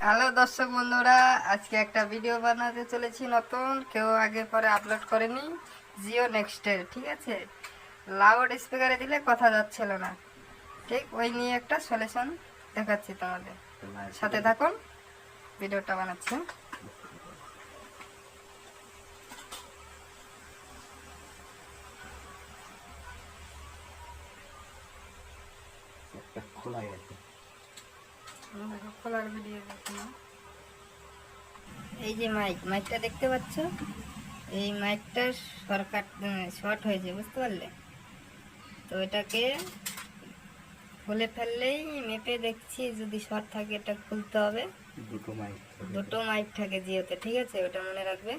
Hello দর্শক বন্ধুরা, আজকে একটা ভিডিও বানাতে চলেছি নতুন, কেউ আগে পরে আপলোড করেনি। জিও নেক্সটের, ঠিক আছে, লাউড স্পিকারে দিলে কথা যাচ্ছিল না, ঠিক ওই নিয়ে একটা সলিউশন দেখাচ্ছি তোমাদের। সাথে থাকুন, ভিডিওটা বানাচ্ছি। খোলার ভিডিও দেখুন। এই যে মাইকটা দেখতে পাচ্ছ, এই মাইকটা শর্ট হয়েছে, বুঝতে পারলে? তো এটাকে খুলে ফেললেই মেপে দেখছি, যদি শর্ট থাকে এটা খুলতে হবে। দুটো মাইক থাকে জিওতে, ঠিক আছে, ওটা মনে রাখবে,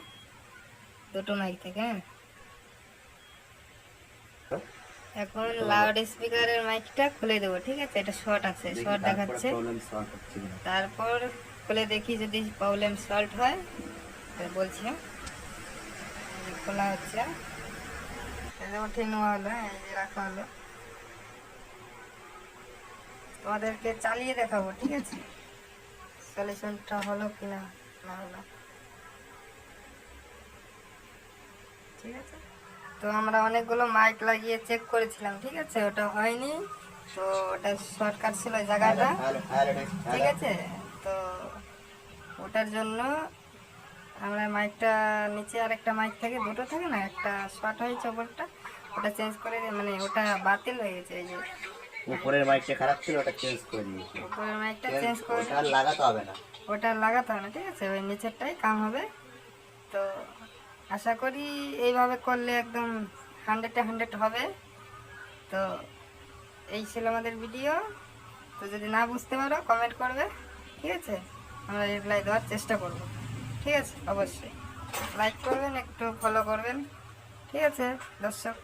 দুটো মাইক থাকে। হ্যাঁ, এখন লাউড স্পিকারের মাইকটা খুলে দেবো, ঠিক আছে, এটা শর্ট আছে, শর্ট দেখাচ্ছে। তারপর খুলে দেখি যদি প্রবলেম সলভ হয় বলছি। খোলা হচ্ছে, উঠিয়ে নেওয়া হলো, এই যে রাখা হলো, তোমাদেরকে চালিয়ে দেখাবো, ঠিক আছে, সলিউশনটা হলো কিনা না হলো, ঠিক আছে। তো আমরা অনেকগুলো মাইক লাগিয়ে চেক করেছিলাম, ঠিক আছে, ওটা হয়নি। তো ওটা শর্টকাট ছিল জায়গাটা, ঠিক আছে। তো ওটার জন্য আমরা মাইকটা নিচে আর একটা মাইক থাকে, দুটো থাকে না, একটা শর্ট হয়েছে ওপরটা, ওটা চেঞ্জ করে, মানে ওটা বাতিল হয়ে গেছে। এই যে উপরের মাইকটা খারাপ ছিল, ওটা চেঞ্জ করে দিয়েছি। উপরের মাইকটা চেঞ্জ করে, ওটা আর লাগাতে হবে না, ওটা লাগাতে হবে না, ঠিক আছে, ওই নিচেরটাই কাম হবে। তো আশা করি এইভাবে করলে একদম 100-100 হবে। তো এই ছিল আমাদের ভিডিও। তো যদি না বুঝতে পারো কমেন্ট করবে, ঠিক আছে, আমরা রিপ্লাই দেওয়ার চেষ্টা করব, ঠিক আছে। অবশ্যই লাইক করবেন, একটু ফলো করবেন, ঠিক আছে দর্শক।